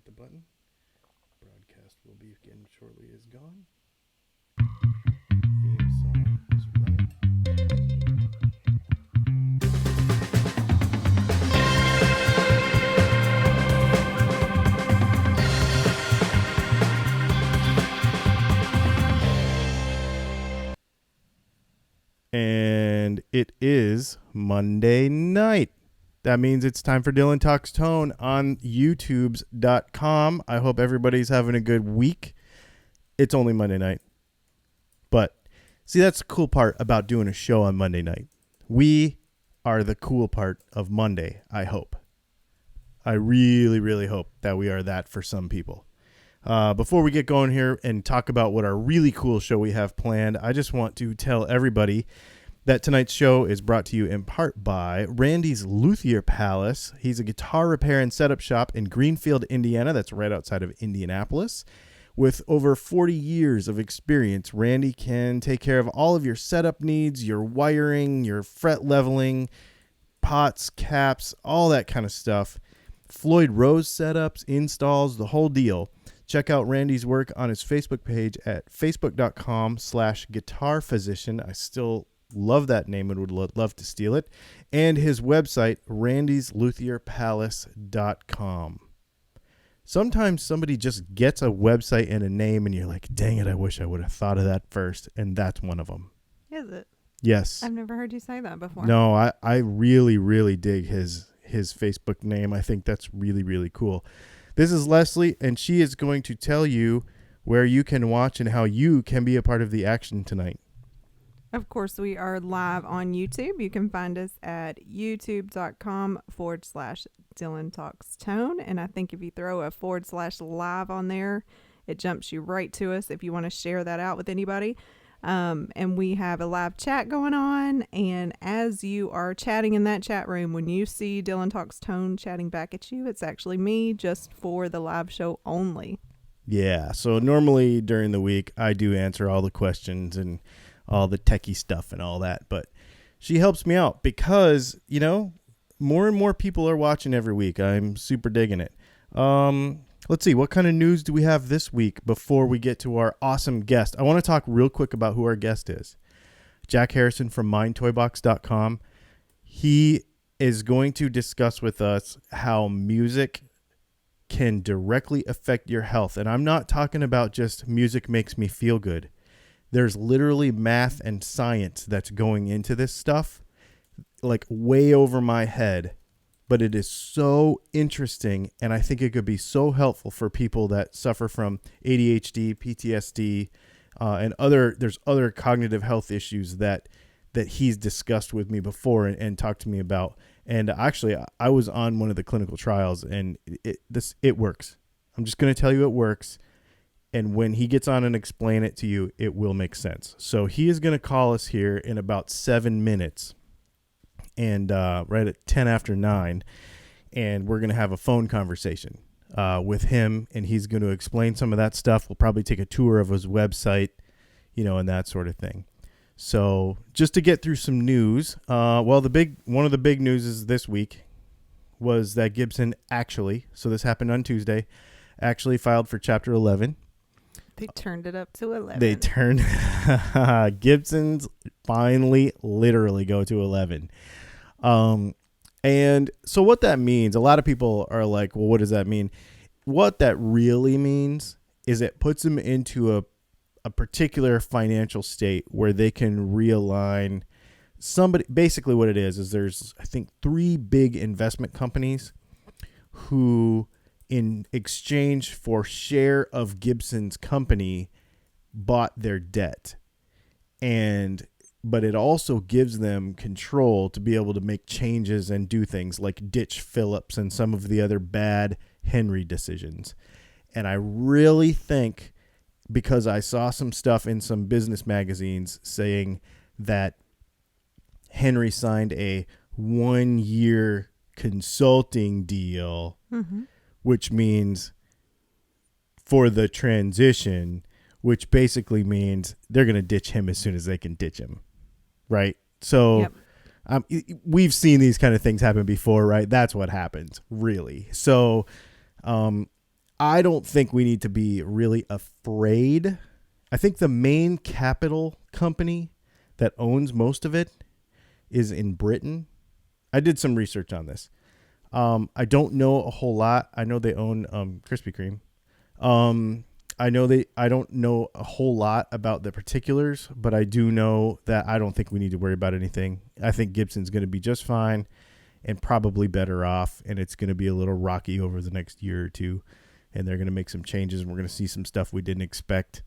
the button. Broadcast will begin shortly is gone. Theme song is running. And it is Monday night. That means it's time for Dylan Talks Tone on YouTubes.com. I hope everybody's having a good week. It's only Monday night. But see, that's the cool part about doing a show on Monday night. We are the cool part of Monday, I hope. I really, really hope that we are that for some people. Before we get going here and talk about what our really cool show we have planned, I just want to tell everybody that tonight's show is brought to you in part by Randy's Luthier Palace. He's a guitar repair and setup shop in Greenfield, Indiana. That's right outside of Indianapolis. With over 40 years of experience, Randy can take care of all of your setup needs, your wiring, your fret leveling, pots, caps, all that kind of stuff. Floyd Rose setups, installs, the whole deal. Check out Randy's work on his Facebook page at facebook.com/guitarphysician. I still love that name and would love to steal it. And his website, randysluthierpalace.com. Sometimes somebody just gets a website and a name and you're like, dang it, I wish I would have thought of that first. And that's one of them. Is it? Yes. I've never heard you say that before. No, I really, really dig his Facebook name. I think that's really, really cool. This is Leslie, and she is going to tell you where you can watch and how you can be a part of the action tonight. Of course, we are live on YouTube. You can find us at youtube.com/Dylan Talks Tone. And I think if you throw a /live on there, it jumps you right to us if you want to share that out with anybody. And we have a live chat going on. And as you are chatting in that chat room, when you see Dylan Talks Tone chatting back at you, it's actually me just for the live show only. Yeah. So normally during the week, I do answer all the questions and all the techie stuff and all that. But she helps me out because, you know, more and more people are watching every week. I'm super digging it. Let's see, what kind of news do we have this week before we get to our awesome guest? I want to talk real quick about who our guest is. Jac Harrison from mindtoybox.com. He is going to discuss with us how music can directly affect your health. And I'm not talking about just music makes me feel good. There's literally math and science that's going into this stuff, like way over my head. But it is so interesting, and I think it could be so helpful for people that suffer from ADHD, PTSD, and there's other cognitive health issues that he's discussed with me before and talked to me about. And actually, I was on one of the clinical trials, and it works. I'm just going to tell you it works. And when he gets on and explain it to you, it will make sense. So he is going to call us here in about 7 minutes. And right at 10 after 9, and we're going to have a phone conversation with him, and he's going to explain some of that stuff. We'll probably take a tour of his website, you know, and that sort of thing. So just to get through some news, one of the big news is this week was that Gibson so this happened on Tuesday, actually filed for Chapter 11. They turned it up to 11. They turned Gibsons finally literally go to 11. And so what that means, a lot of people are like, well, what does that mean? What that really means is it puts them into a particular financial state where they can realign somebody. Basically what it is there's, I think, 3 big investment companies who, in exchange for share of Gibson's company, bought their debt. But it also gives them control to be able to make changes and do things like ditch Phillips and some of the other bad Henry decisions. And I really think, because I saw some stuff in some business magazines saying that Henry signed a 1-year consulting deal, which means for the transition, which basically means they're going to ditch him as soon as they can ditch him. Right. So we've seen these kind of things happen before, right? That's what happens, really. So I don't think we need to be really afraid. I think the main capital company that owns most of it is in Britain. I did some research on this. I don't know a whole lot. I know they own Krispy Kreme. I don't know a whole lot about the particulars, but I do know that I don't think we need to worry about anything. I think Gibson's going to be just fine and probably better off, and it's going to be a little rocky over the next year or two, and they're going to make some changes, and we're going to see some stuff we didn't expect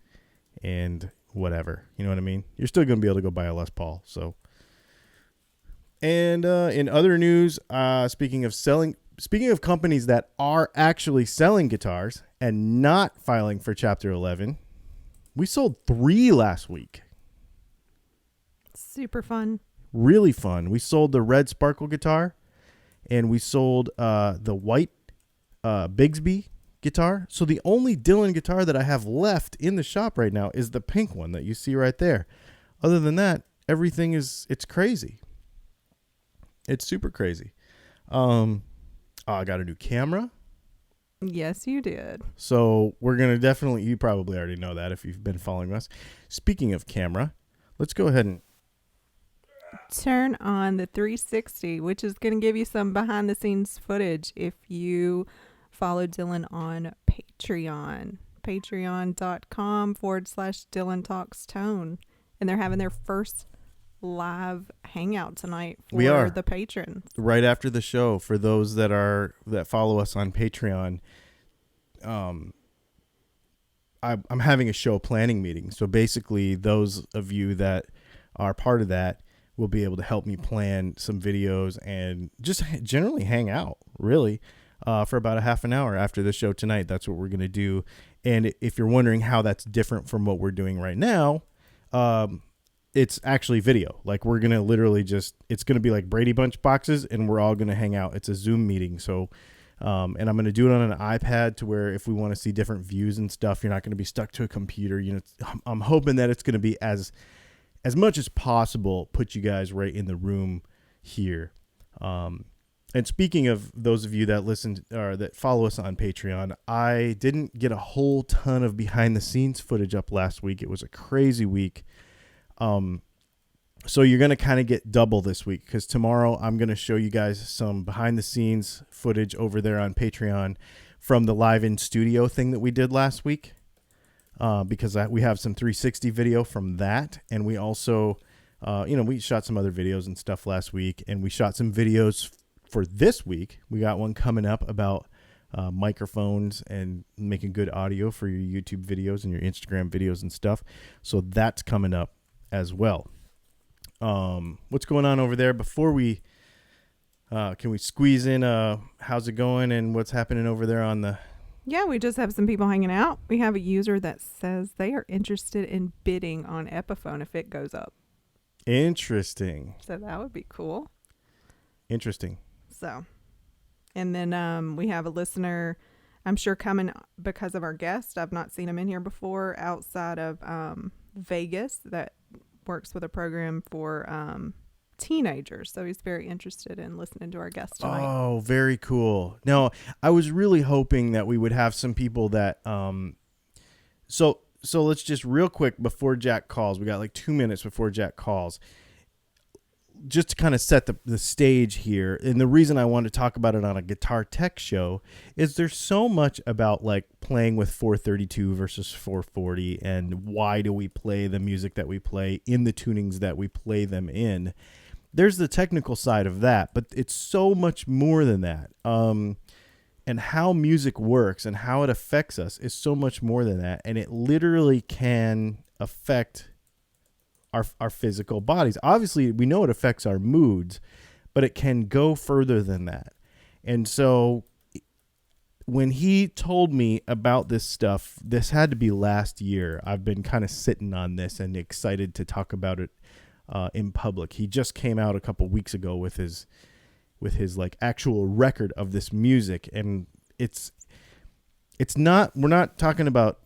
and whatever. You know what I mean? You're still going to be able to go buy a Les Paul. So, and in other news, speaking of companies that are actually selling guitars and not filing for Chapter 11, we sold 3 last week. Super fun. Really fun. We sold the red Sparkle guitar, and we sold the white Bigsby guitar. So the only Dylan guitar that I have left in the shop right now is the pink one that you see right there. Other than that, everything it's crazy. It's super crazy. I got a new camera. Yes, you did. So we're going to definitely, you probably already know that if you've been following us. Speaking of camera, let's go ahead and turn on the 360, which is going to give you some behind the scenes footage if you follow Dylan on Patreon. Patreon.com/Dylan Talks Tone. And they're having their first live hangout tonight for the patrons right after the show. For those that follow us on Patreon, I'm having a show planning meeting. So basically, those of you that are part of that will be able to help me plan some videos and just generally hang out, really, for about a half an hour after the show tonight. That's what we're going to do. And if you're wondering how that's different from what we're doing right now, it's actually video. Like, we're going to literally it's going to be like Brady Bunch boxes, and we're all going to hang out. It's a Zoom meeting. So, and I'm going to do it on an iPad to where if we want to see different views and stuff, you're not going to be stuck to a computer. You know, I'm hoping that it's going to be as much as possible, put you guys right in the room here. And speaking of those of you that listen or that follow us on Patreon, I didn't get a whole ton of behind the scenes footage up last week. It was a crazy week. So you're going to kind of get double this week, because tomorrow I'm going to show you guys some behind the scenes footage over there on Patreon from the live in studio thing that we did last week. Because we have some 360 video from that. And we also, we shot some other videos and stuff last week, and we shot some videos for this week. We got one coming up about microphones and making good audio for your YouTube videos and your Instagram videos and stuff. So that's coming up as well. What's going on over there before we can we squeeze in how's it going and what's happening over there on the... Yeah, we just have some people hanging out. We have a user that says they are interested in bidding on Epiphone if it goes up. Interesting. So that would be cool. Interesting. So, and then we have a listener, I'm sure coming because of our guest. I've not seen him in here before, outside of Vegas, that works with a program for teenagers. So he's very interested in listening to our guest tonight. Oh, very cool. Now, I was really hoping that we would have some people that so let's just real quick before Jack calls. We got like 2 minutes before Jack calls. Just to kind of set the stage here, and the reason I want to talk about it on a guitar tech show is there's so much about like playing with 432 versus 440, and why do we play the music that we play in the tunings that we play them in. There's the technical side of that, but it's so much more than that. And how music works and how it affects us is so much more than that, and it literally can affect our physical bodies. Obviously, we know it affects our moods, but it can go further than that. And so when he told me about this stuff, this had to be last year. I've been kind of sitting on this and excited to talk about it in public. He just came out a couple weeks ago with his like actual record of this music, and it's not, we're not talking about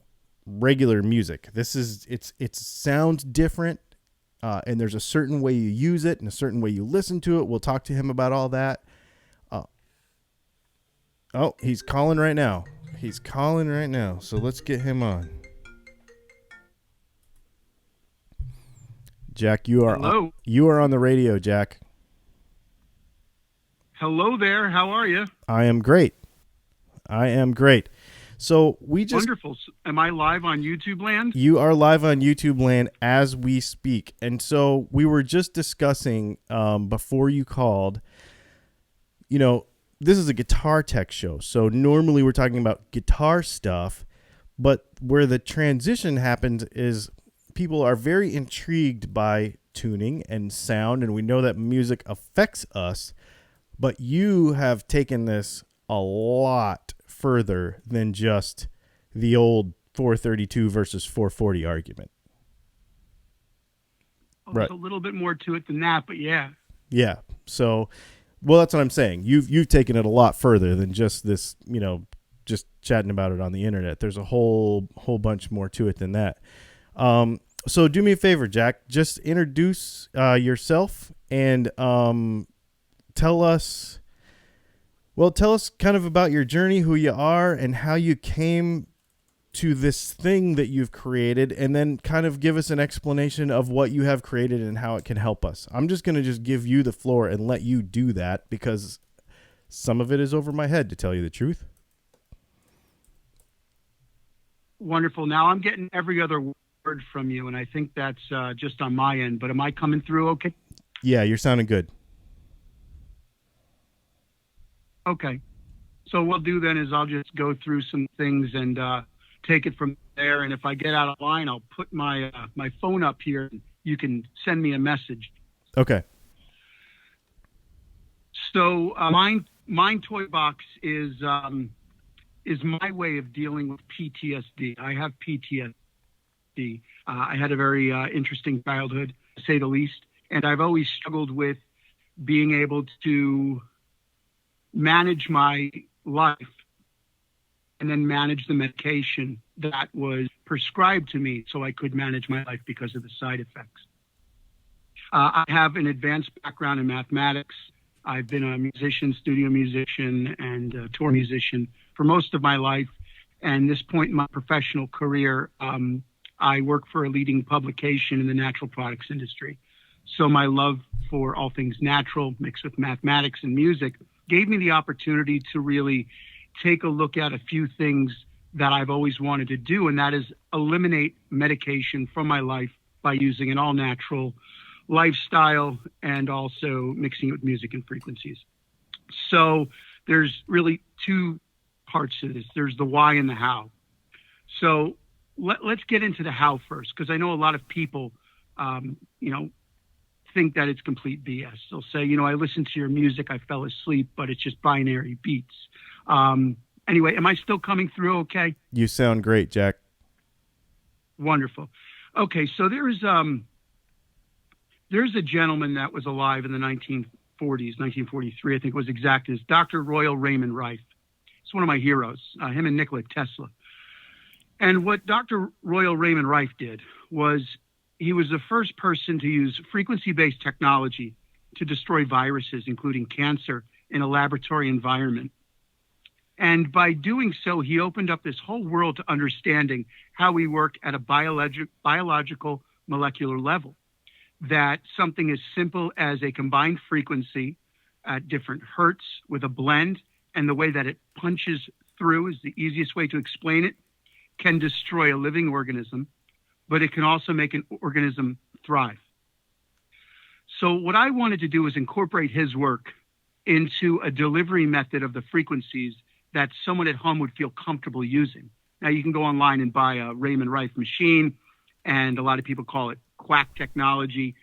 regular music. This is it sounds different. And there's a certain way you use it and a certain way you listen to it. We'll talk to him about all that. Oh, he's calling right now. He's calling right now, so let's get him on. Jack, you are on the radio, Jack. Hello there. How are you? I am great. So we just wonderful. Am I live on YouTube land? You are live on YouTube land as we speak, and so we were just discussing before you called. You know, this is a guitar tech show, so normally we're talking about guitar stuff, but where the transition happens is people are very intrigued by tuning and sound, and we know that music affects us, but you have taken this a lot further than just the old 432 versus 440 argument. There's a little bit more to it than that, but yeah. Yeah. So, well, that's what I'm saying. You've taken it a lot further than just this, just chatting about it on the internet. There's a whole bunch more to it than that. So do me a favor, Jack. Just introduce yourself and tell us kind of about your journey, who you are, and how you came to this thing that you've created, and then kind of give us an explanation of what you have created and how it can help us. I'm just going to just give you the floor and let you do that because some of it is over my head, to tell you the truth. Wonderful. Now I'm getting every other word from you, and I think that's just on my end, but am I coming through okay? Yeah, you're sounding good. Okay. So what we'll do then is I'll just go through some things and take it from there. And if I get out of line, I'll put my my phone up here. And you can send me a message. Okay. So Mind Toy Box is my way of dealing with PTSD. I have PTSD. I had a very interesting childhood, to say the least. And I've always struggled with being able to manage my life and then manage the medication that was prescribed to me so I could manage my life because of the side effects. I have an advanced background in mathematics. I've been a musician, studio musician, and a tour musician for most of my life. And this point in my professional career, I work for a leading publication in the natural products industry. So my love for all things natural mixed with mathematics and music gave me the opportunity to really take a look at a few things that I've always wanted to do, and that is eliminate medication from my life by using an all-natural lifestyle and also mixing it with music and frequencies. So there's really two parts to this. There's the why and the how. So let's get into the how first, because I know a lot of people, think that it's complete BS. They'll say, I listened to your music, I fell asleep, but it's just binary beats. Anyway, am I still coming through okay? You sound great, Jack. Wonderful. Okay, so there's a gentleman that was alive in the 1940s, 1943, I think it was exact, is Dr. Royal Raymond Rife. It's one of my heroes, him and Nikola Tesla. And what Dr. Royal Raymond Rife did was he was the first person to use frequency-based technology to destroy viruses, including cancer, in a laboratory environment. And by doing so, he opened up this whole world to understanding how we work at a biological molecular level. That something as simple as a combined frequency at different hertz with a blend, and the way that it punches through is the easiest way to explain it, can destroy a living organism, but it can also make an organism thrive. So what I wanted to do was incorporate his work into a delivery method of the frequencies that someone at home would feel comfortable using. Now you can go online and buy a Raymond Rife machine, and a lot of people call it quack technology,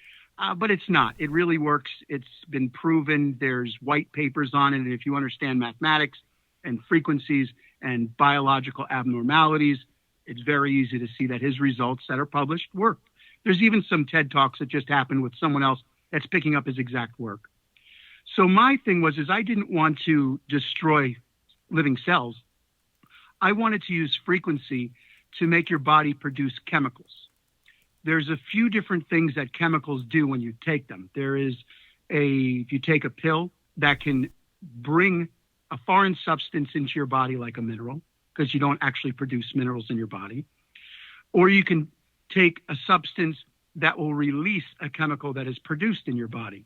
but it's not. It really works. It's been proven. There's white papers on it, and if you understand mathematics and frequencies and biological abnormalities, it's very easy to see that his results that are published work. There's even some TED Talks that just happened with someone else that's picking up his exact work. So my thing was, I didn't want to destroy living cells. I wanted to use frequency to make your body produce chemicals. There's a few different things that chemicals do when you take them. If you take a pill that can bring a foreign substance into your body like a mineral, because you don't actually produce minerals in your body. Or you can take a substance that will release a chemical that is produced in your body.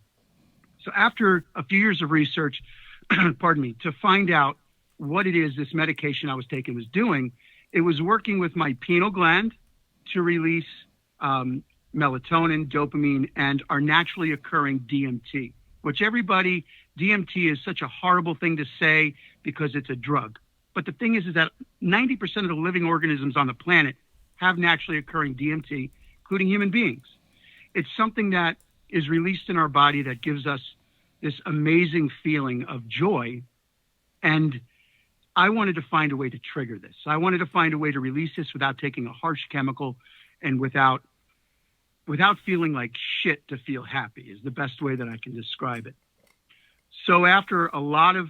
So after a few years of research, pardon me, to find out what it is this medication I was taking was doing, it was working with my pineal gland to release melatonin, dopamine, and our naturally occurring DMT, which DMT is such a horrible thing to say because it's a drug. But the thing is that 90% of the living organisms on the planet have naturally occurring DMT, including human beings. It's something that is released in our body that gives us this amazing feeling of joy. And I wanted to find a way to trigger this. I wanted to find a way to release this without taking a harsh chemical and without feeling like shit to feel happy is the best way that I can describe it. So after a lot of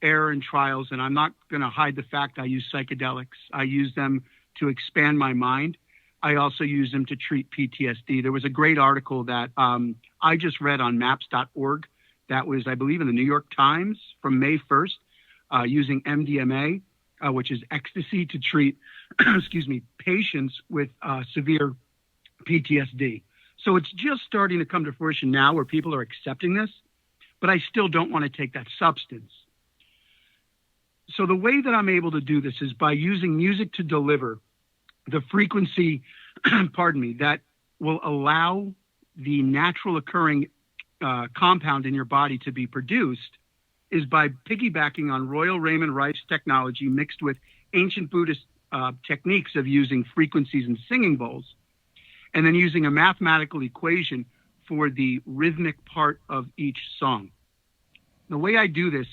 error and trials, and I'm not going to hide the fact I use psychedelics. I use them to expand my mind. I also use them to treat PTSD. There was a great article that I just read on maps.org that was, I believe, in the New York Times from May 1st, using MDMA, which is ecstasy, to treat, patients with severe PTSD. So it's just starting to come to fruition now where people are accepting this, but I still don't want to take that substance. So the way that I'm able to do this is by using music to deliver the frequency, that will allow the natural occurring compound in your body to be produced, is by piggybacking on Royal Raymond Rife's technology mixed with ancient Buddhist techniques of using frequencies and singing bowls, and then using a mathematical equation for the rhythmic part of each song. The way I do this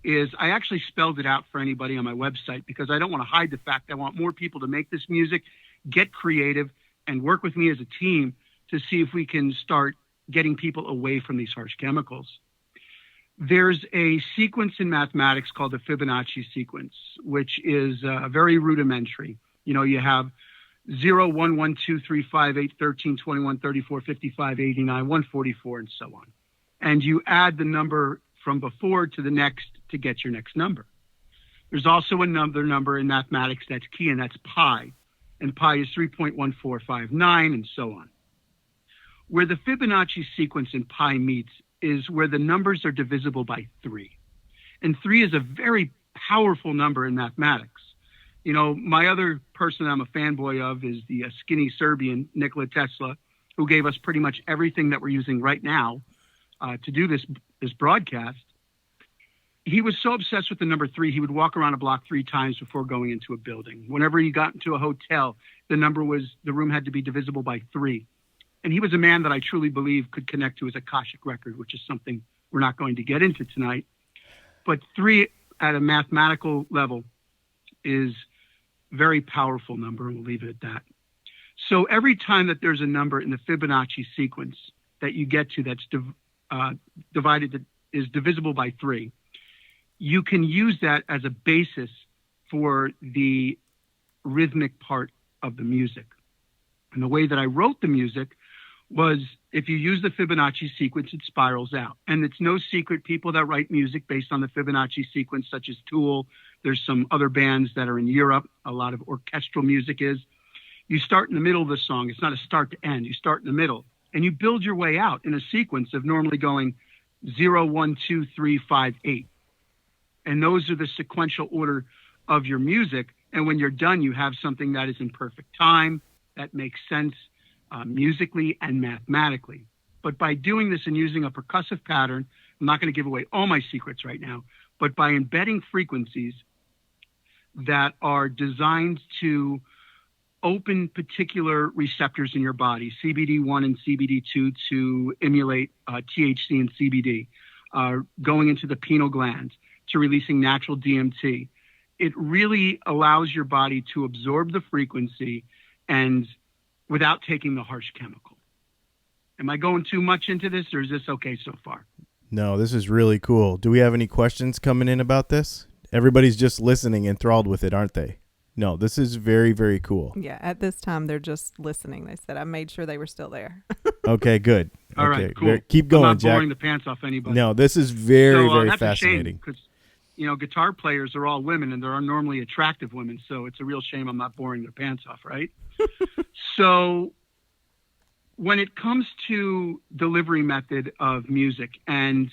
is I actually spelled it out for anybody on my website because I don't want to hide the fact I want more people to make this music, get creative, and work with me as a team to see if we can start getting people away from these harsh chemicals. There's a sequence in mathematics called the Fibonacci sequence, which is very rudimentary. You know, you have 0, 1, 1, 2, 3, 5, 8, 13, 21, 34, 55, 89, 144, and so on. And you add the number from before to the next to get your next number. There's also another number in mathematics that's key, and that's pi. And pi is 3.1459, and so on. Where the Fibonacci sequence in pi meets is where the numbers are divisible by 3. And 3 is a very powerful number in mathematics. You know, my other person I'm a fanboy of is the skinny Serbian, Nikola Tesla, who gave us pretty much everything that we're using right now to do this broadcast. He was so obsessed with the number 3, he would walk around a block 3 times before going into a building. Whenever he got into a hotel, the room had to be divisible by 3. And he was a man that I truly believe could connect to his Akashic record, which is something we're not going to get into tonight. But 3 at a mathematical level is a very powerful number, and we'll leave it at that. So every time that there's a number in the Fibonacci sequence that you get to that's is divisible by 3, you can use that as a basis for the rhythmic part of the music. And the way that I wrote the music was, if you use the Fibonacci sequence, it spirals out. And it's no secret, people that write music based on the Fibonacci sequence, such as Tool, there's some other bands that are in Europe, a lot of orchestral music is, you start in the middle of the song. It's not a start to end. You start in the middle, and you build your way out in a sequence of normally going 0, 1, 2, 3, 5, 8. And those are the sequential order of your music. And when you're done, you have something that is in perfect time, that makes sense musically and mathematically. But by doing this and using a percussive pattern, I'm not going to give away all my secrets right now, but by embedding frequencies that are designed to open particular receptors in your body, CBD1 and CBD2, to emulate THC and CBD, going into the pineal gland, to releasing natural DMT. It really allows your body to absorb the frequency and without taking the harsh chemical. Am I going too much into this, or is this okay so far? No, this is really cool. Do we have any questions coming in about this? Everybody's just listening, enthralled with it, aren't they? No, this is very, very cool. Yeah, at this time, they're just listening. They said I made sure they were still there. Okay, good. All right, cool. Keep going, I'm not Jac. blowing the pants off anybody. No, this is very, very that's fascinating. Because, guitar players are all women, and there are normally attractive women. So it's a real shame I'm not boring their pants off, right? So when it comes to delivery method of music, and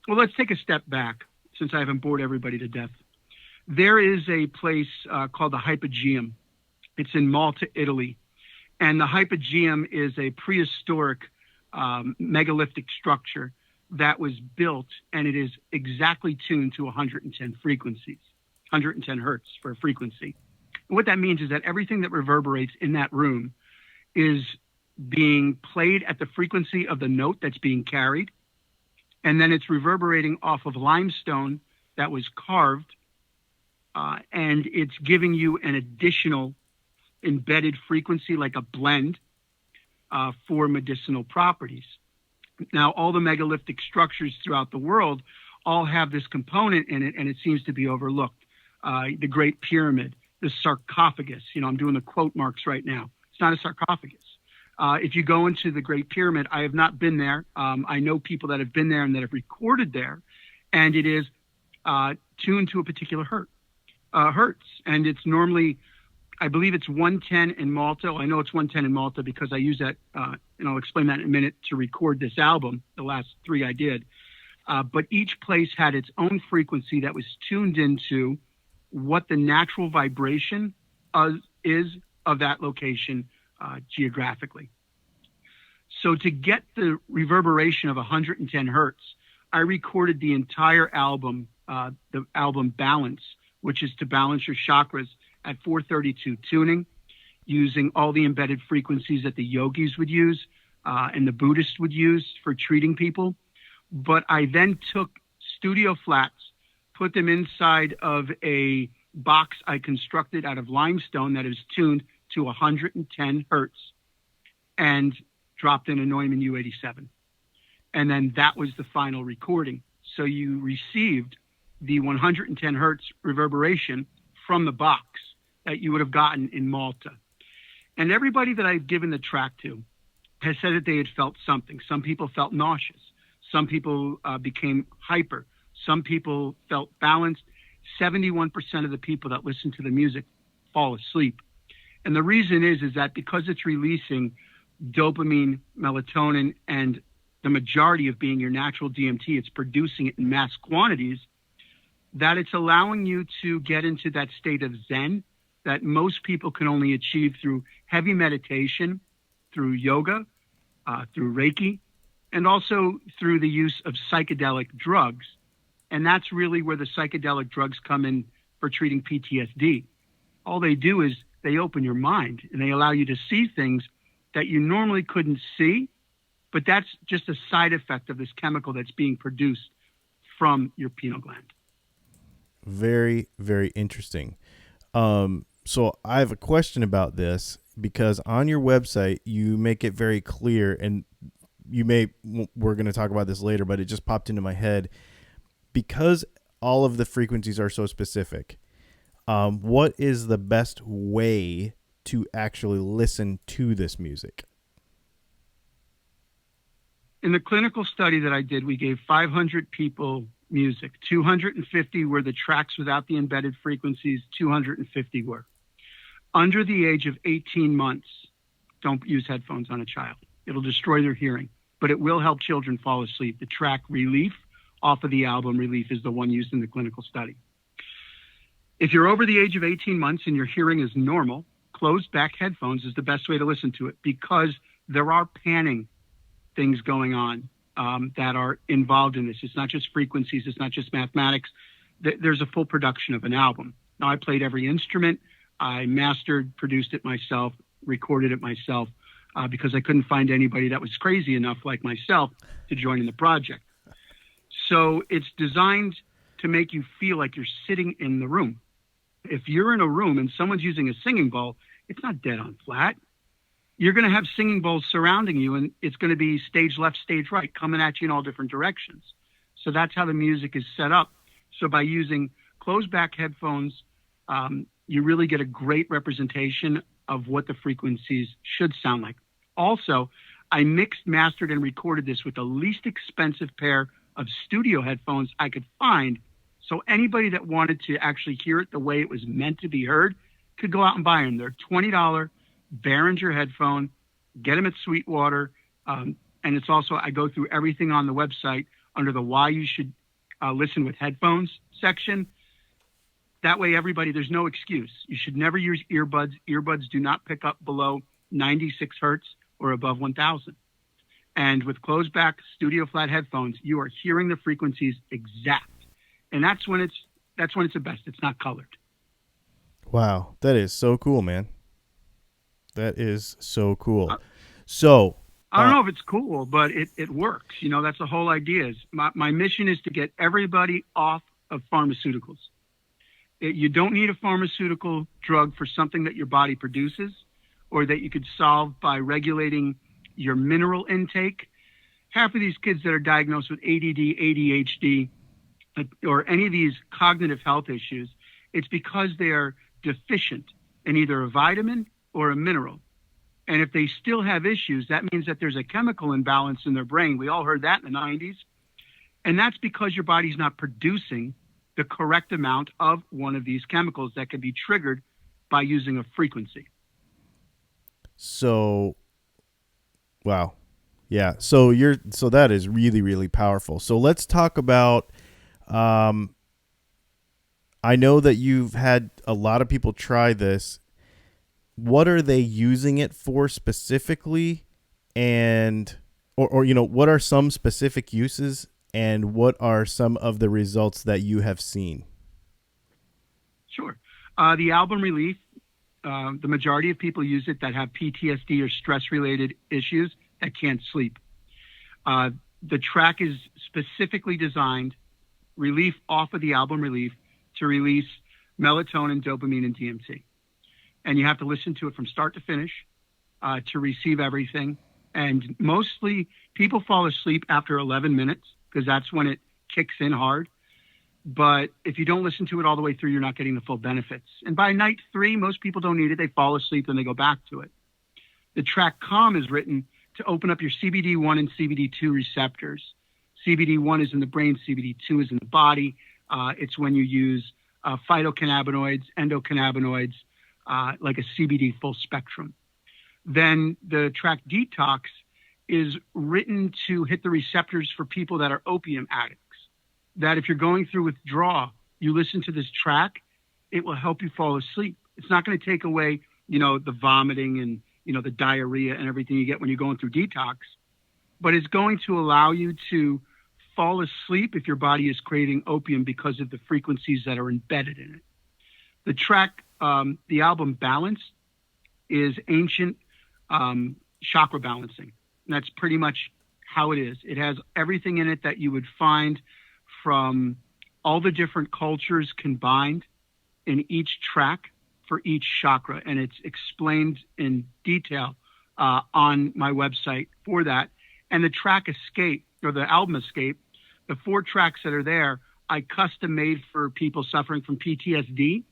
well, let's take a step back since I haven't bored everybody to death. There is a place called the Hypogeum. It's in Malta, Italy. And the Hypogeum is a prehistoric megalithic structure that was built, and it is exactly tuned to 110 frequencies, 110 hertz for a frequency. And what that means is that everything that reverberates in that room is being played at the frequency of the note that's being carried, and then it's reverberating off of limestone that was carved, and it's giving you an additional embedded frequency, like a blend, for medicinal properties. Now, all the megalithic structures throughout the world all have this component in it, and it seems to be overlooked. The Great Pyramid, the sarcophagus, I'm doing the quote marks right now. It's not a sarcophagus. If you go into the Great Pyramid, I have not been there. I know people that have been there and that have recorded there, and it is tuned to a particular hertz. And it's normally, I believe it's 110 in Malta. Well, I know it's 110 in Malta because I use that, and I'll explain that in a minute, to record this album, the last 3 I did. But each place had its own frequency that was tuned into what the natural vibration is of that location geographically. So to get the reverberation of 110 hertz, I recorded the entire album, the album Balance, which is to balance your chakras at 432 tuning, using all the embedded frequencies that the yogis would use and the Buddhists would use for treating people. But I then took studio flats, put them inside of a box I constructed out of limestone that is tuned to 110 hertz, and dropped in a Neumann U87. And then that was the final recording. So you received the 110 hertz reverberation from the box that you would have gotten in Malta. And everybody that I've given the track to has said that they had felt something. Some people felt nauseous. Some people became hyper. Some people felt balanced. 71% of the people that listen to the music fall asleep. And the reason is that because it's releasing dopamine, melatonin, and the majority of being your natural DMT, it's producing it in mass quantities, that it's allowing you to get into that state of Zen that most people can only achieve through heavy meditation, through yoga, through Reiki, and also through the use of psychedelic drugs. And that's really where the psychedelic drugs come in for treating PTSD. All they do is they open your mind and they allow you to see things that you normally couldn't see, but that's just a side effect of this chemical that's being produced from your pineal gland. Very, very interesting. So I have a question about this, because on your website, you make it very clear, and we're going to talk about this later, but it just popped into my head. Because all of the frequencies are so specific, what is the best way to actually listen to this music? In the clinical study that I did, we gave 500 people music. 250 were the tracks without the embedded frequencies. 250 were. Under the age of 18 months, don't use headphones on a child. It'll destroy their hearing, but it will help children fall asleep. The track Relief off of the album Relief is the one used in the clinical study. If you're over the age of 18 months and your hearing is normal, closed back headphones is the best way to listen to it, because there are panning things going on that are involved in this. It's not just frequencies. It's not just mathematics. There's a full production of an album. Now, I played every instrument. I mastered, produced it myself, recorded it myself, because I couldn't find anybody that was crazy enough like myself to join in the project. So it's designed to make you feel like you're sitting in the room. If you're in a room and someone's using a singing bowl, it's not dead on flat. You're going to have singing bowls surrounding you, and it's going to be stage left, stage right, coming at you in all different directions. So that's how the music is set up. So by using closed back headphones, you really get a great representation of what the frequencies should sound like. Also, I mixed, mastered, and recorded this with the least expensive pair of studio headphones I could find, So anybody that wanted to actually hear it the way it was meant to be heard could go out and buy them. They're $20 Behringer headphone. Get them at Sweetwater. And it's also, I go through everything on the website under the why you should listen with headphones section. That way, everybody, there's no excuse. You should never use earbuds. Earbuds do not pick up below 96 hertz or above 1000. And with closed back studio flat headphones, you are hearing the frequencies exact. And that's when it's the best. It's not colored. Wow, that is so cool, man. That is so cool. So I don't know if it's cool, but it works. You know, that's the whole idea. Is my mission is to get everybody off of pharmaceuticals. You don't need a pharmaceutical drug for something that your body produces or that you could solve by regulating your mineral intake. Half of these kids that are diagnosed with ADD, ADHD, or any of these cognitive health issues, it's because they're deficient in either a vitamin or a mineral. And if they still have issues, that means that there's a chemical imbalance in their brain. We all heard that in the 90s. And that's because your body's not producing the correct amount of one of these chemicals that can be triggered by using a frequency. So, wow. Yeah. So that is really, really powerful. So let's talk about, I know that you've had a lot of people try this. What are they using it for specifically? And, or what are some specific uses, and what are some of the results that you have seen? Sure. The album relief, the majority of people use it that have PTSD or stress-related issues that can't sleep. The track is specifically designed, relief off of the album relief, to release melatonin, dopamine, and DMT. And you have to listen to it from start to finish to receive everything. And mostly people fall asleep after 11 minutes because that's when it kicks in hard. But if you don't listen to it all the way through, you're not getting the full benefits. And by night 3, most people don't need it. They fall asleep and they go back to it. The track Calm is written to open up your CBD1 and CBD2 receptors. CBD1 is in the brain, CBD2 is in the body. It's when you use phytocannabinoids, endocannabinoids, like a CBD full spectrum. Then the track Detox is written to hit the receptors for people that are opium addicts. That if you're going through withdrawal, you listen to this track, it will help you fall asleep. It's not going to take away, the vomiting and, the diarrhea and everything you get when you're going through detox, but it's going to allow you to fall asleep if your body is craving opium because of the frequencies that are embedded in it. The track, the album Balance, is ancient chakra balancing. And that's pretty much how it is. It has everything in it that you would find from all the different cultures combined in each track for each chakra. And it's explained in detail on my website for that. And the track Escape, or the album Escape, the 4 tracks that are there, I custom made for people suffering from PTSD.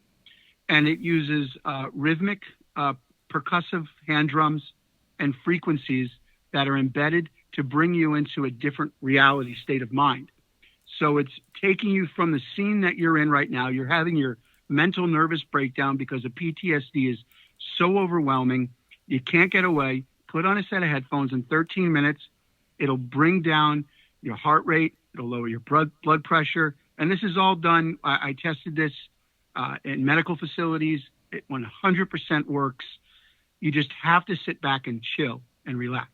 And it uses rhythmic, percussive hand drums and frequencies that are embedded to bring you into a different reality state of mind. So it's taking you from the scene that you're in right now. You're having your mental nervous breakdown because the PTSD is so overwhelming. You can't get away. Put on a set of headphones in 13 minutes. It'll bring down your heart rate. It'll lower your blood pressure. And this is all done. I tested this in medical facilities. It 100% works. You just have to sit back and chill and relax.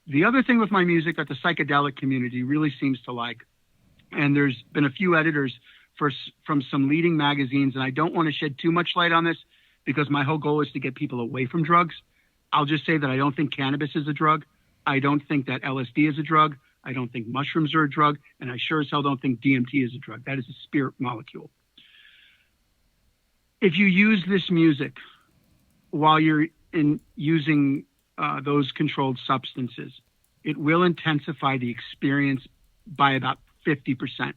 The other thing with my music that the psychedelic community really seems to like, and there's been a few editors from some leading magazines, and I don't want to shed too much light on this because my whole goal is to get people away from drugs. I'll just say that I don't think cannabis is a drug. I don't think that LSD is a drug. I don't think mushrooms are a drug. And I sure as hell don't think DMT is a drug. That is a spirit molecule. If you use this music while you're using those controlled substances, it will intensify the experience by about 50%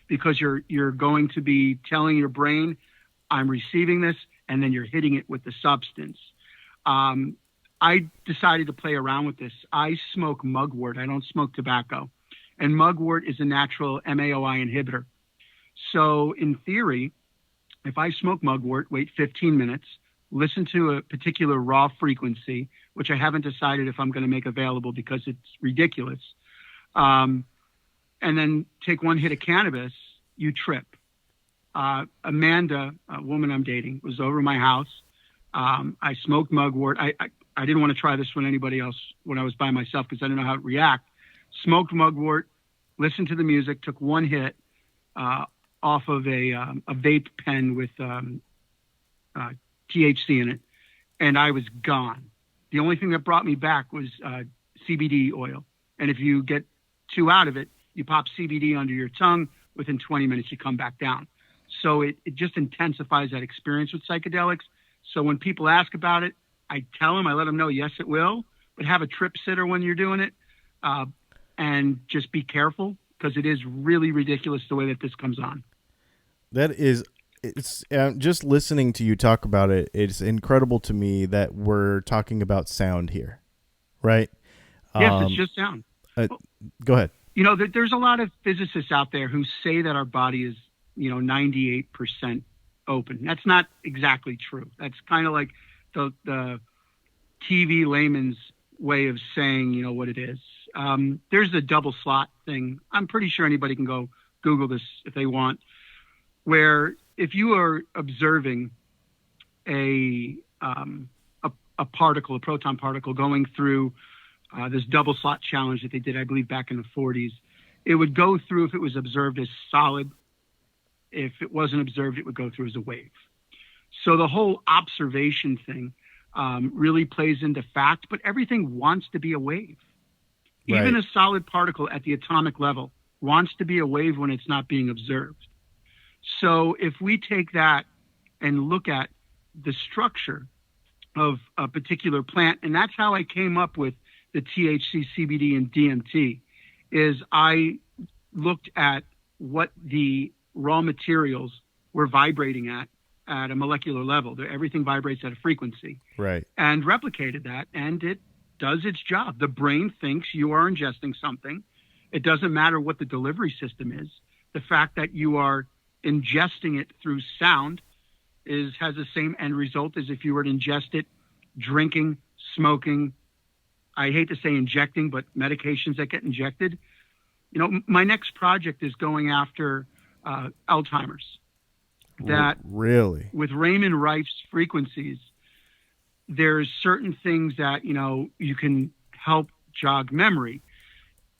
because you're going to be telling your brain, I'm receiving this, and then you're hitting it with the substance. I decided to play around with this. I smoke mugwort. I don't smoke tobacco. And mugwort is a natural MAOI inhibitor. So in theory, if I smoke mugwort, wait 15 minutes, listen to a particular raw frequency, which I haven't decided if I'm going to make available because it's ridiculous, and then take one hit of cannabis, you trip. Amanda, a woman I'm dating, was over my house. I smoked mugwort. I didn't want to try this with anybody else when I was by myself because I didn't know how it would react. Smoked mugwort, listened to the music, took one hit off of a vape pen with THC in it, and I was gone. The only thing that brought me back was CBD oil. And if you get 2 out of it, you pop CBD under your tongue. Within 20 minutes, you come back down. So it just intensifies that experience with psychedelics. So when people ask about it, I tell them, I let them know, yes, it will, but have a trip sitter when you're doing it, and just be careful because it is really ridiculous the way that this comes on. It's just listening to you talk about it. It's incredible to me that we're talking about sound here, right? Yes, it's just sound. Go ahead. You know, there's a lot of physicists out there who say that our body is, 98% open. That's not exactly true. That's kind of like the TV layman's way of saying, what it is. There's a double slot thing. I'm pretty sure anybody can go Google this if they want, where if you are observing a particle, a proton particle going through this double slot challenge that they did, I believe, back in the 40s, it would go through if it was observed as solid. If it wasn't observed, it would go through as a wave. So the whole observation thing really plays into fact, but everything wants to be a wave. Right. Even a solid particle at the atomic level wants to be a wave when it's not being observed. So if we take that and look at the structure of a particular plant, and that's how I came up with the THC, CBD, and DMT, is I looked at what the raw materials were vibrating at a molecular level. Everything vibrates at a frequency. Right. And replicated that, and it does its job. The brain thinks you are ingesting something. It doesn't matter what the delivery system is. The fact that you are ingesting it through sound has the same end result as if you were to ingest it drinking, smoking. I hate to say injecting, but medications that get injected. My next project is going after Alzheimer's. That really, with Raymond Rife's frequencies, there's certain things that, you can help jog memory.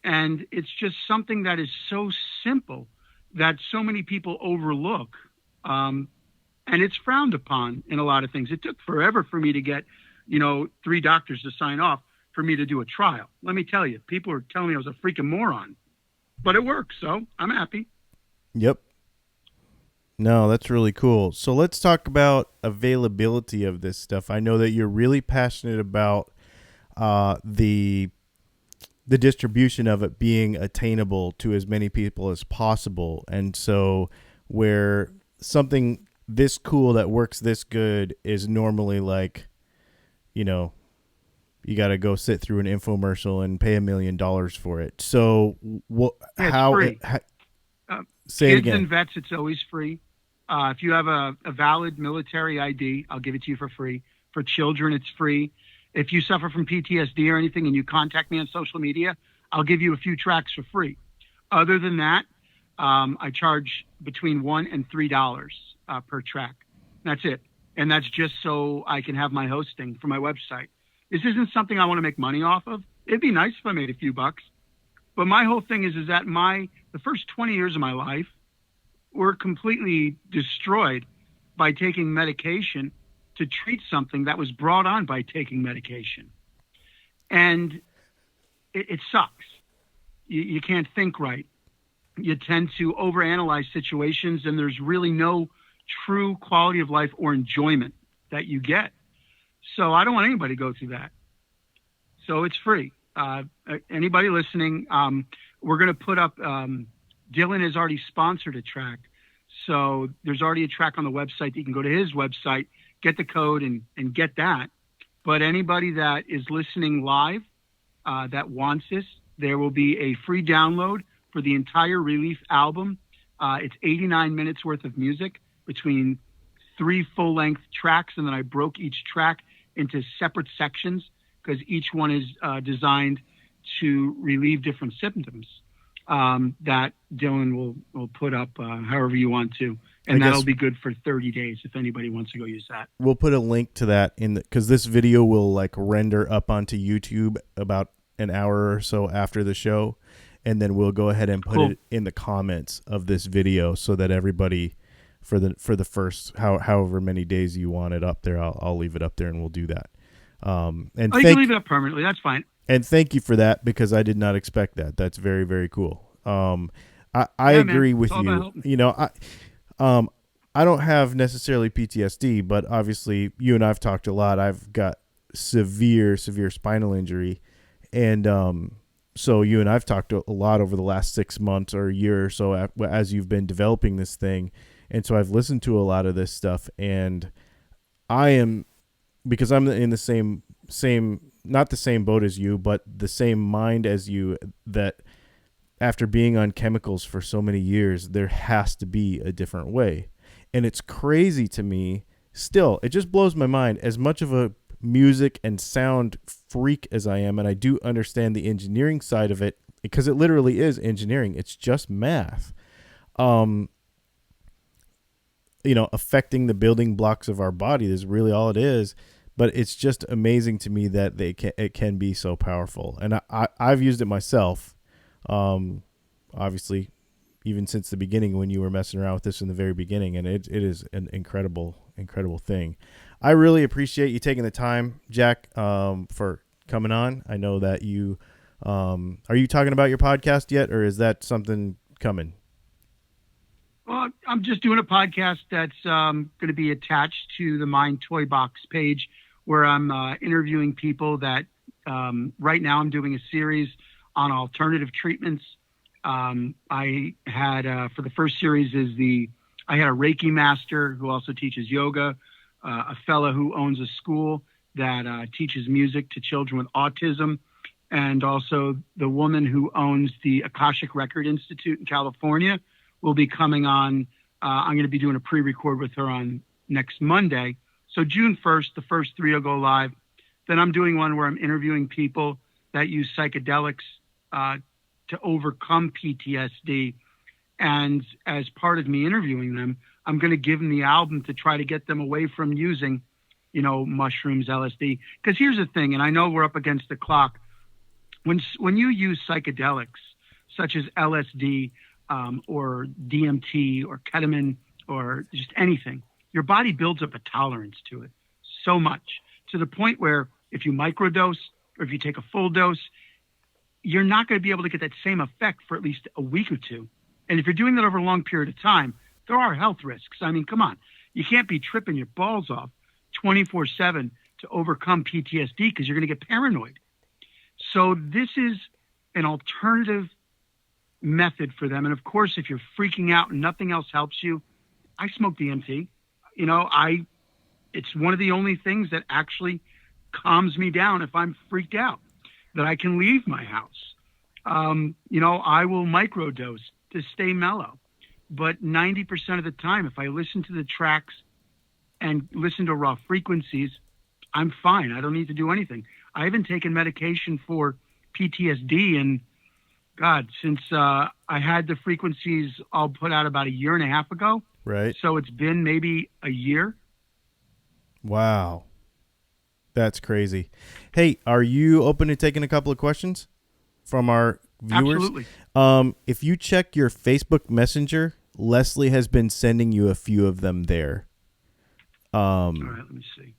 And it's just something that is so simple that so many people overlook. And it's frowned upon in a lot of things. It took forever for me to get, 3 doctors to sign off for me to do a trial. Let me tell you, people are telling me I was a freaking moron, but it works. So I'm happy. Yep. No, that's really cool. So let's talk about availability of this stuff. I know that you're really passionate about the distribution of it being attainable to as many people as possible. And so where something this cool that works this good is normally like, you got to go sit through an infomercial and pay $1 million for it. So what? Yeah, how? Free. Say it again. Kids and vets, it's always free. If you have a valid military ID, I'll give it to you for free. For children, it's free. If you suffer from PTSD or anything and you contact me on social media, I'll give you a few tracks for free. Other than that, I charge between $1 and $3 per track. That's it. And that's just so I can have my hosting for my website. This isn't something I want to make money off of. It'd be nice if I made a few bucks. But my whole thing is that the first 20 years of my life were completely destroyed by taking medication to treat something that was brought on by taking medication. And it sucks. You can't think right. You tend to overanalyze situations, and there's really no true quality of life or enjoyment that you get. So I don't want anybody to go through that. So it's free. Anybody listening, we're going to put up, Dylan has already sponsored a track. So there's already a track on the website that you can go to his website, get the code and get that. But anybody that is listening live that wants this, there will be a free download for the entire Relief album It's 89 minutes worth of music between 3 full-length tracks, and then I broke each track into separate sections because each one is designed to relieve different symptoms that Dylan will put up however you want to. And that'll be good for 30 days if anybody wants to go use that. We'll put a link to that because this video will like render up onto YouTube about an hour or so after the show. And then we'll go ahead and put it in the comments of this video so that everybody for the first however many days you want it up there, I'll leave it up there and we'll do that. And you can leave it up permanently. That's fine. And thank you for that because I did not expect that. That's very, very cool. I agree with you. You know, I don't have necessarily PTSD, but obviously you and I've talked a lot. I've got severe spinal injury. And so you and I've talked a lot over the last 6 months or a year or so as you've been developing this thing. And so I've listened to a lot of this stuff, and because I'm in the same, not the same boat as you, but the same mind as you, that after being on chemicals for so many years, there has to be a different way. And it's crazy to me still. It just blows my mind. As much of a music and sound freak as I am, and I do understand the engineering side of it, because it literally is engineering. It's just math. You know, affecting the building blocks of our body is really all it is. But it's just amazing to me that it can be so powerful. And I've used it myself, obviously, even since the beginning when you were messing around with this in the very beginning. And it is an incredible thing. I really appreciate you taking the time, Jac, for coming on. I know that you are you talking about your podcast yet, or is that something coming? Well, I'm just doing a podcast that's going to be attached to the Mind Toy Box page, where I'm interviewing people that right now I'm doing a series on alternative treatments. I had for the first series I had a Reiki master who also teaches yoga, a fellow who owns a school that teaches music to children with autism, and also the woman who owns the Akashic Record Institute in California will be coming on. I'm going to be doing a pre-record with her on next Monday. So June 1st, the first 3 will go live. Then I'm doing one where I'm interviewing people that use psychedelics to overcome PTSD. And as part of me interviewing them, I'm going to give them the album to try to get them away from using, mushrooms, LSD. Because here's the thing, and I know we're up against the clock. When you use psychedelics, such as LSD, or DMT or ketamine or just anything, your body builds up a tolerance to it so much, to the point where if you microdose or if you take a full dose, you're not going to be able to get that same effect for at least a week or two. And if you're doing that over a long period of time, there are health risks. I mean, come on. You can't be tripping your balls off 24/7 to overcome PTSD because you're going to get paranoid. So this is an alternative method for them. And of course, if you're freaking out and nothing else helps you, I smoke DMT. It's one of the only things that actually calms me down if I'm freaked out, that I can leave my house. I will microdose to stay mellow. But 90% of the time, if I listen to the tracks and listen to raw frequencies, I'm fine. I don't need to do anything. I haven't taken medication for PTSD in since I had the frequencies all put out about 1.5 years ago. Right. So it's been maybe a year. Wow. That's crazy. Hey, are you open to taking a couple of questions from our viewers? Absolutely. If you check your Facebook Messenger, Leslie has been sending you a few of them there. All right, let me see.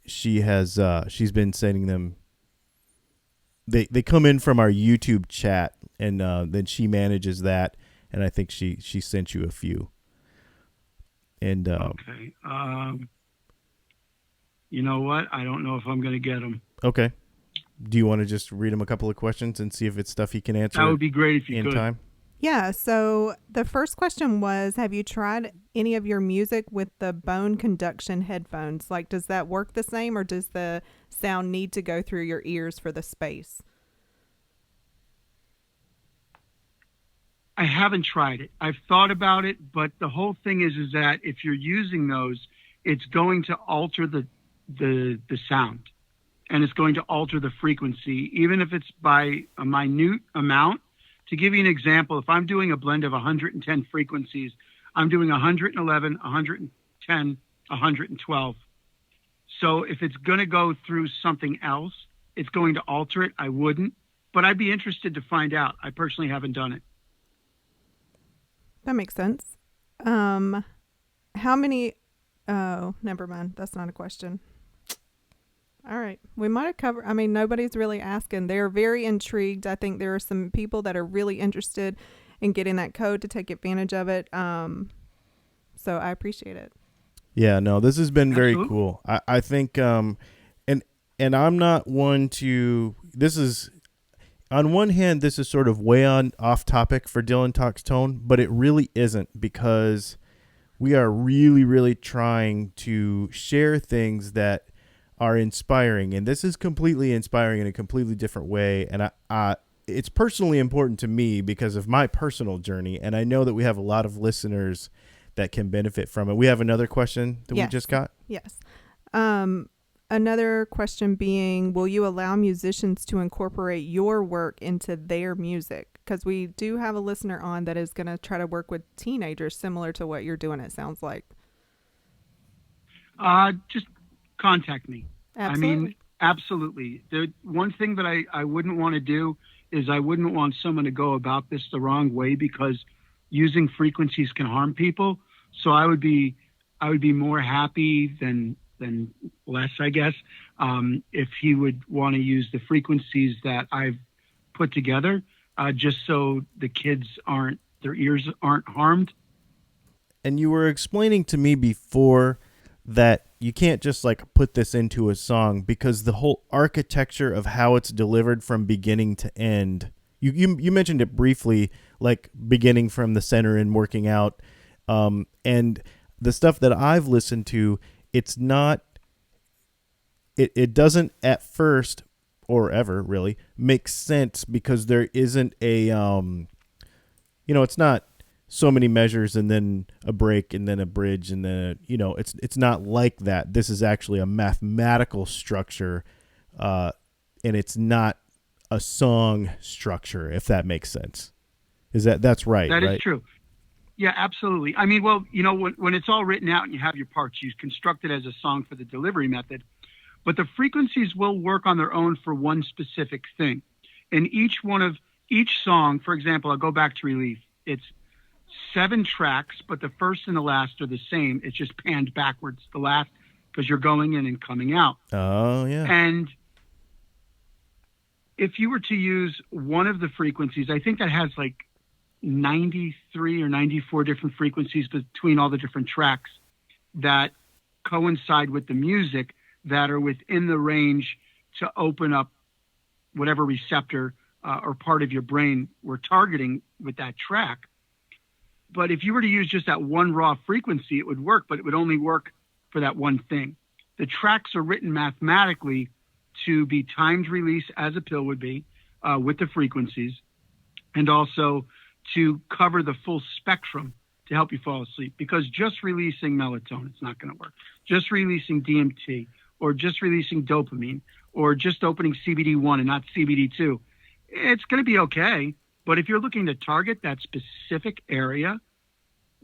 She's been sending them. They come in from our YouTube chat, and then she manages that, and I think she sent you a few. And okay. You know what? I don't know if I'm going to get them. Okay. Do you want to just read him a couple of questions and see if it's stuff he can answer? That would be great if you could. In time. Yeah. So the first question was, have you tried any of your music with the bone conduction headphones? Like, does that work the same, or does the sound need to go through your ears for the space? I haven't tried it. I've thought about it, but the whole thing is that if you're using those, it's going to alter the sound, and it's going to alter the frequency, even if it's by a minute amount. To give you an example, if I'm doing a blend of 110 frequencies, I'm doing 111, 110, 112. So if it's going to go through something else, it's going to alter it. I wouldn't, but I'd be interested to find out. I personally haven't done it. That makes sense. How many? Oh, never mind. That's not a question. All right. We might have covered, I mean, nobody's really asking. They're very intrigued. I think there are some people that are really interested in getting that code to take advantage of it. So I appreciate it. Yeah, no, this has been very Absolutely. cool. I think, and I'm not one to, this is, on one hand, this is sort of way on off topic for Dylan Talks Tone, but it really isn't, because we are really, really trying to share things that are inspiring. And this is completely inspiring in a completely different way. And it's personally important to me because of my personal journey. And I know that we have a lot of listeners that can benefit from it. We have another question that we just got. Yes. Another question being, will you allow musicians to incorporate your work into their music? Because we do have a listener on that is going to try to work with teenagers similar to what you're doing, it sounds like. Just contact me. Absolutely. I mean, absolutely. The one thing that I wouldn't want to do is I wouldn't want someone to go about this the wrong way, because using frequencies can harm people. So I would be more happy than less, I guess, if he would want to use the frequencies that I've put together, just so the kids their ears aren't harmed. And you were explaining to me before that you can't just like put this into a song, because the whole architecture of how it's delivered from beginning to end, you mentioned it briefly, like beginning from the center and working out, and the stuff that I've listened to, it's not, it doesn't at first or ever really make sense, because there isn't a, it's not so many measures and then a break and then a bridge and then, it's not like that. This is actually a mathematical structure, and it's not a song structure, if that makes sense. That's right? That right? is true. Yeah, absolutely. I mean, well, when it's all written out and you have your parts, you construct it as a song for the delivery method, but the frequencies will work on their own for one specific thing. And each song, for example, I'll go back to Relief. It's 7 tracks, but the first and the last are the same. It's just panned backwards, the last, because you're going in and coming out. Oh, yeah. And if you were to use one of the frequencies, I think that has like 93 or 94 different frequencies between all the different tracks that coincide with the music, that are within the range to open up whatever receptor or part of your brain we're targeting with that track. But if you were to use just that one raw frequency, it would work, but it would only work for that one thing. The tracks are written mathematically to be timed release, as a pill would be, with the frequencies, and also to cover the full spectrum to help you fall asleep. Because just releasing melatonin, it's not going to work. Just releasing DMT, or just releasing dopamine, or just opening CBD1 and not CBD2, it's going to be okay. But if you're looking to target that specific area,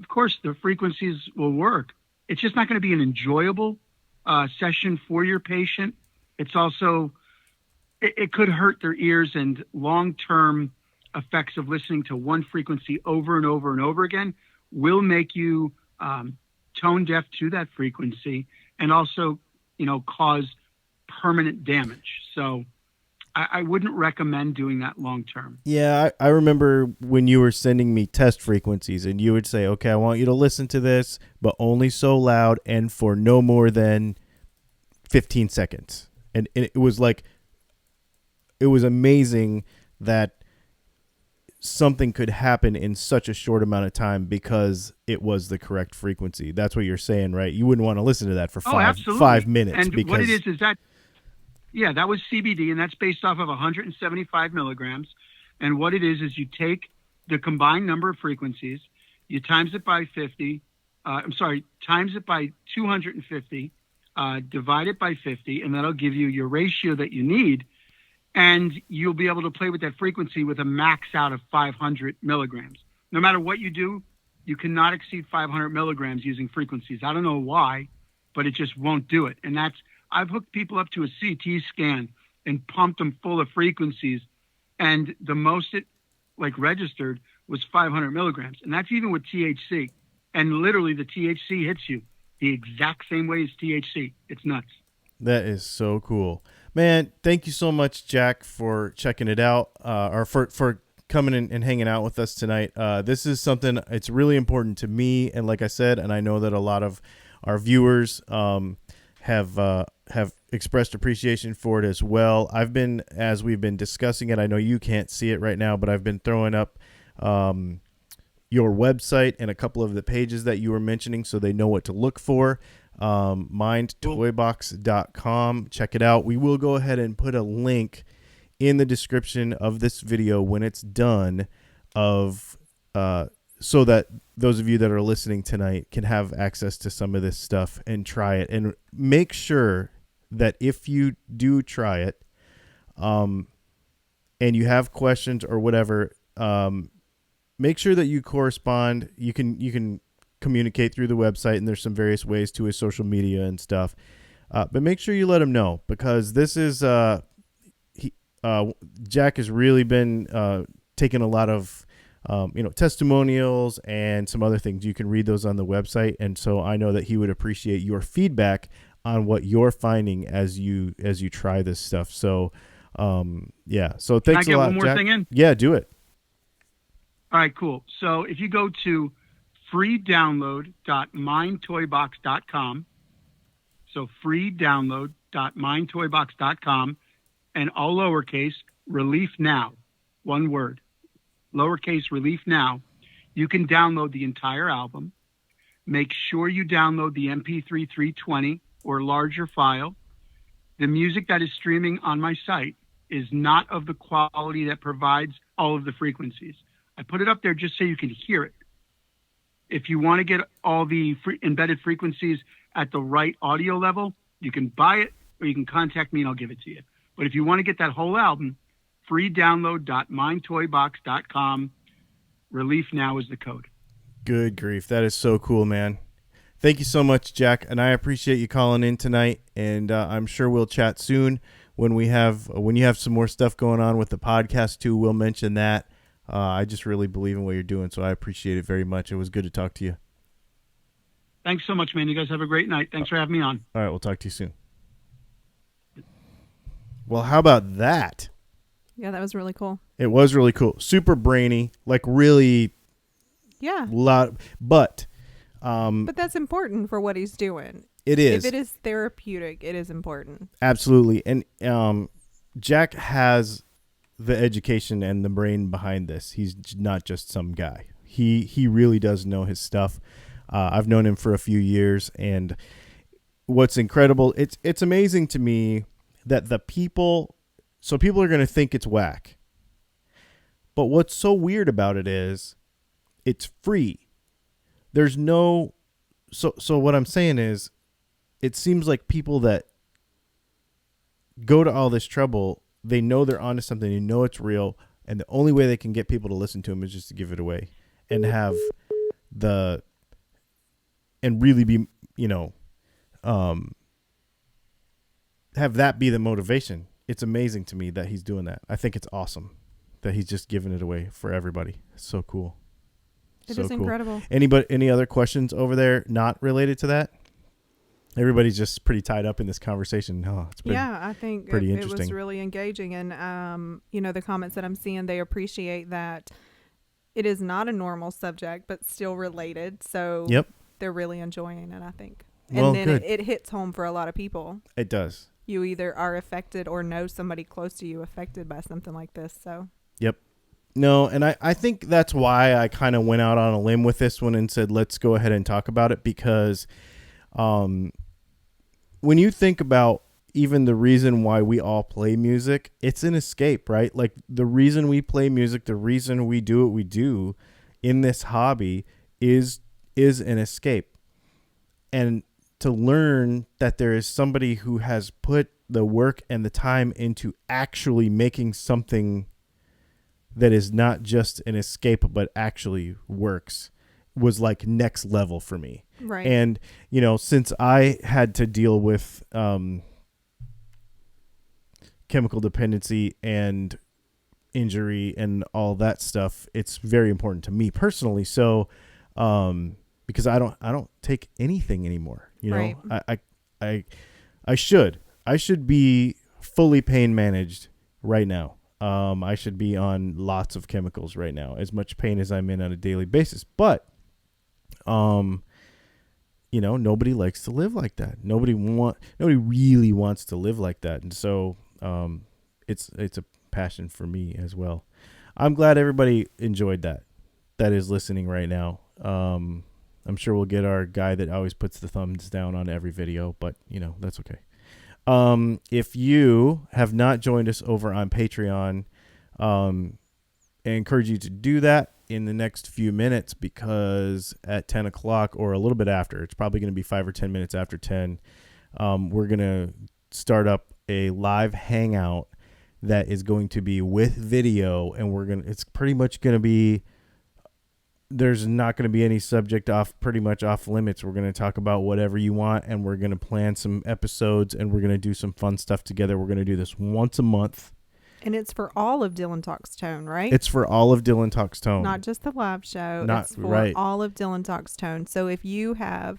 of course, the frequencies will work. It's just not going to be an enjoyable session for your patient. It's also, it could hurt their ears, and long-term effects of listening to one frequency over and over and over again will make you tone deaf to that frequency, and also, cause permanent damage. So I wouldn't recommend doing that long term. Yeah, I remember when you were sending me test frequencies, and you would say, okay, I want you to listen to this, but only so loud and for no more than 15 seconds. And it was like, it was amazing that something could happen in such a short amount of time because it was the correct frequency. That's what you're saying, right? You wouldn't want to listen to that for 5 minutes. And because what it is that, yeah, that was CBD, and that's based off of 175 milligrams. And what it is you take the combined number of frequencies. You times it by 50. Times it by 250. Divide it by 50, and that'll give you your ratio that you need. And you'll be able to play with that frequency with a max out of 500 milligrams. No matter what you do, you cannot exceed 500 milligrams using frequencies. I don't know why, but it just won't do it. And I've hooked people up to a CT scan and pumped them full of frequencies. And the most it registered was 500 milligrams. And that's even with THC. And literally the THC hits you the exact same way as THC. It's nuts. That is so cool, man. Thank you so much, Jac, for checking it out, or for coming in and hanging out with us tonight. This is something, it's really important to me. And like I said, and I know that a lot of our viewers, have expressed appreciation for it as well. As we've been discussing it, I know you can't see it right now, but I've been throwing up, your website and a couple of the pages that you were mentioning so they know what to look for. mindtoybox.com. Check it out. We will go ahead and put a link in the description of this video when it's done, so that those of you that are listening tonight can have access to some of this stuff and try it. And make sure that if you do try it, and you have questions or whatever, make sure that you correspond. You can communicate through the website, and there's some various ways to his social media and stuff. But make sure you let him know, because this is Jac has really been taking a lot of testimonials and some other things. You can read those on the website, and so I know that he would appreciate your feedback on what you're finding as you try this stuff. So yeah. So thanks a lot, Jac. Can I get one more thing in? Yeah, do it. All right, cool. So if you go to freedownload.mindtoybox.com, so freedownload.mindtoybox.com, and all lowercase, Relief Now, one word, lowercase Relief Now, you can download the entire album. Make sure you download the MP3 320 or larger file. The music that is streaming on my site is not of the quality that provides all of the frequencies. I put it up there just so you can hear it. If you want to get all the embedded frequencies at the right audio level, you can buy it, or you can contact me and I'll give it to you. But if you want to get that whole album, freedownload.mindtoybox.com. Relief Now is the code. Good grief. That is so cool, man. Thank you so much, Jac. And I appreciate you calling in tonight. And I'm sure we'll chat soon when you have some more stuff going on with the podcast too. We'll mention that. I just really believe in what you're doing, so I appreciate it very much. It was good to talk to you. Thanks so much, man. You guys have a great night. Thanks for having me on. All right, we'll talk to you soon. Well, how about that? Yeah, that was really cool. It was really cool. Super brainy, really loud. But that's important for what he's doing. It is. If it is therapeutic, it is important. Absolutely. And Jac has the education and the brain behind this. He's not just some guy. He really does know his stuff. I've known him for a few years, and what's incredible, it's amazing to me that people are going to think it's whack. But what's so weird about it is it's free. There's no so what I'm saying is, it seems like people that go to all this trouble, they know they're onto something, they know it's real, and the only way they can get people to listen to them is just to give it away and have really be, have that be the motivation. It's amazing to me that he's doing that. I think it's awesome that he's just giving it away for everybody. It's so cool. It is incredible. Any other questions over there not related to that? Everybody's just pretty tied up in this conversation. Oh, it's I think pretty it interesting. was really engaging. And, the comments that I'm seeing, they appreciate that it is not a normal subject, but still related. So they're really enjoying it, I think. And then it hits home for a lot of people. It does. You either are affected or know somebody close to you affected by something like this. So. Yep. No, and I think that's why I kind of went out on a limb with this one and said, let's go ahead and talk about it, because when you think about even the reason why we all play music, it's an escape, right? Like the reason we play music, the reason we do what we do in this hobby is an escape. And to learn that there is somebody who has put the work and the time into actually making something that is not just an escape, but actually works, was like next level for me. Right. And, you know, since I had to deal with chemical dependency and injury and all that stuff, it's very important to me personally. So, because I don't take anything anymore, you know, right. I should be fully pain managed right now. I should be on lots of chemicals right now, as much pain as I'm in on a daily basis. But, you know, nobody likes to live like that. Nobody really wants to live like that. And so, it's a passion for me as well. I'm glad everybody enjoyed that is listening right now. I'm sure we'll get our guy that always puts the thumbs down on every video, but you know, that's okay. If you have not joined us over on Patreon, I encourage you to do that in the next few minutes, because at 10 o'clock or a little bit after, it's probably going to be 5 or 10 minutes after 10, we're going to start up a live hangout that is going to be with video, and it's pretty much going to be, there's not going to be any subject pretty much off limits. We're going to talk about whatever you want, and we're going to plan some episodes, and we're going to do some fun stuff together. We're going to do this once a month. And it's for all of Dylan Talks Tone, right? It's for all of Dylan Talks Tone. Not just the live show. It's for all of Dylan Talks Tone. So if you have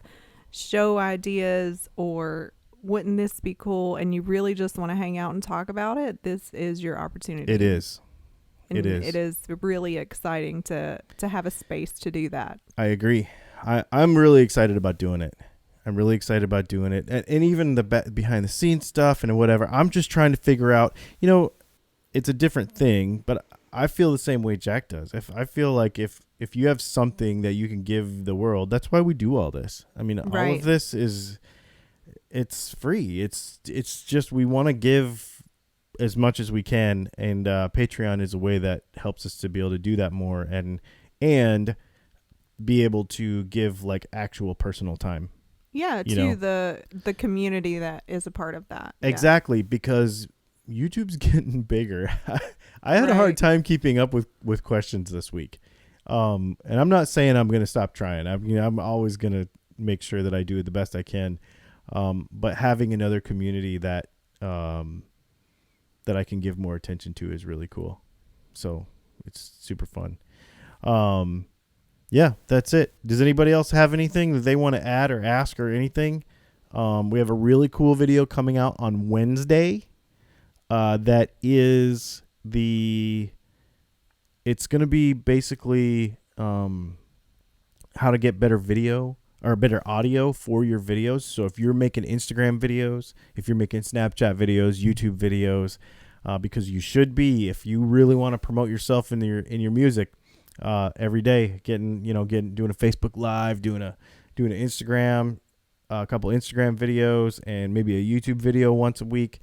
show ideas or wouldn't this be cool, and you really just want to hang out and talk about it, this is your opportunity. It is. And it is. It is really exciting to have a space to do that. I agree. I'm really excited about doing it. And even the behind the scenes stuff and whatever. I'm just trying to figure out, you know, it's a different thing, but I feel the same way Jack does. I feel like if you have something that you can give the world, that's why we do all this. I mean, all of this it's free. It's just, we want to give as much as we can, and Patreon is a way that helps us to be able to do that more and be able to give like actual personal time. Yeah, to the community that is a part of that. Exactly, because YouTube's getting bigger. I had a hard time keeping up with questions this week. And I'm not saying I'm going to stop trying. I'm always going to make sure that I do the best I can. But having another community that I can give more attention to is really cool. So it's super fun. Yeah, that's it. Does anybody else have anything that they want to add or ask or anything? We have a really cool video coming out on Wednesday. That is it's going to be basically how to get better video or better audio for your videos. So if you're making Instagram videos, if you're making Snapchat videos, YouTube videos, because you should be, if you really want to promote yourself in your music, every day, doing a Facebook Live, doing an Instagram, a couple Instagram videos, and maybe a YouTube video once a week.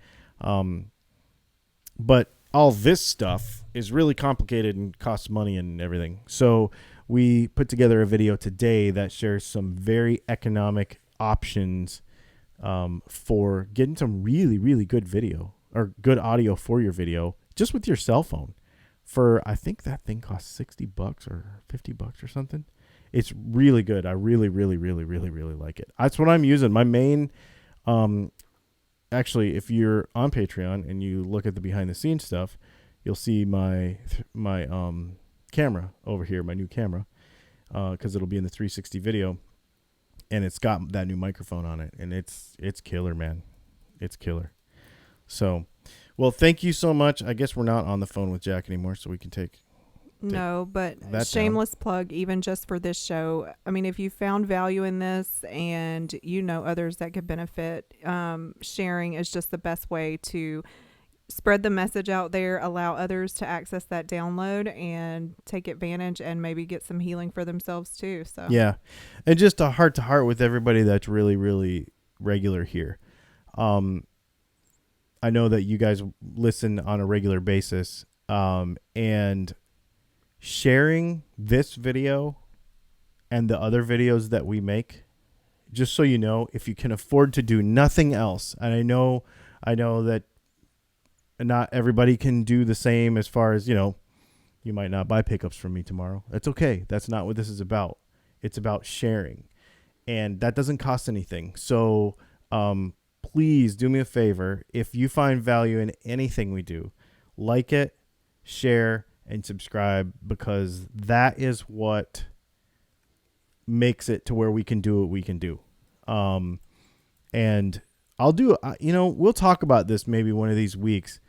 But all this stuff is really complicated and costs money and everything. So we put together a video today that shares some very economic options for getting some really, really good video or good audio for your video just with your cell phone. I think that thing costs $60 or $50 or something. It's really good. I really, really, really, really, really like it. That's what I'm using. My main, actually, if you're on Patreon and you look at the behind the scenes stuff, you'll see my camera over here, my new camera, because it'll be in the 360 video, and it's got that new microphone on it, and it's killer, man. It's killer. So, well, thank you so much. I guess we're not on the phone with Jack anymore, so we can take no, but down. shameless plug, even just for this show. I mean, if you found value in this and you know others that could benefit, sharing is just the best way to spread the message out there, allow others to access that download and take advantage and maybe get some healing for themselves too. So yeah, and just a heart to heart with everybody that's really, really regular here. I know that you guys listen on a regular basis, and sharing this video and the other videos that we make, just so you know, if you can afford to do nothing else, and I know that not everybody can do the same as far as, you might not buy pickups from me tomorrow. That's okay. That's not what this is about. It's about sharing, and that doesn't cost anything. So please do me a favor. If you find value in anything we do, like it, share, and subscribe, because that is what makes it to where we can do what we can do. And I'll do, we'll talk about this maybe one of these weeks,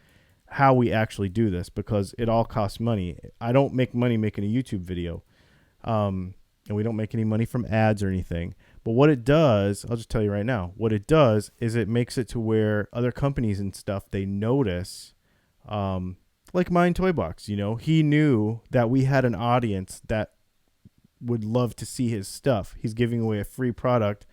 how we actually do this, because it all costs money. I don't make money making a YouTube video. And we don't make any money from ads or anything. But what it does, I'll just tell you right now, what it does is it makes it to where other companies and stuff, they notice, like Mind Toy Box, he knew that we had an audience that would love to see his stuff. He's giving away a free product,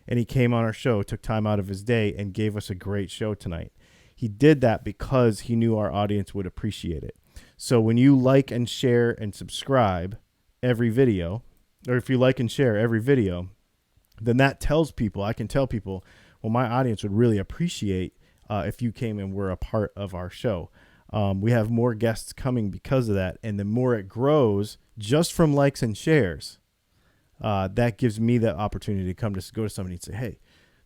and he came on our show, took time out of his day, and gave us a great show tonight. He did that because he knew our audience would appreciate it. So when you like and share and subscribe every video, or if you like and share every video, then that tells people, I can tell people, well, my audience would really appreciate if you came and were a part of our show. We have more guests coming because of that. And the more it grows just from likes and shares, that gives me the opportunity to go to somebody and say, hey,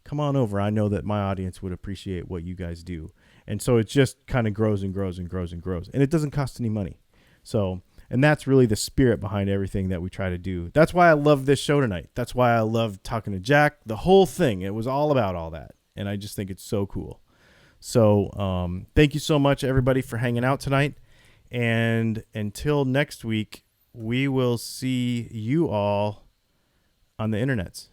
come on over. I know that my audience would appreciate what you guys do. And so it just kind of grows and grows and grows and grows. And it doesn't cost any money. So, and that's really the spirit behind everything that we try to do. That's why I love this show tonight. That's why I love talking to Jac. The whole thing, it was all about all that. And I just think it's so cool. So thank you so much, everybody, for hanging out tonight. And until next week, we will see you all on the internets.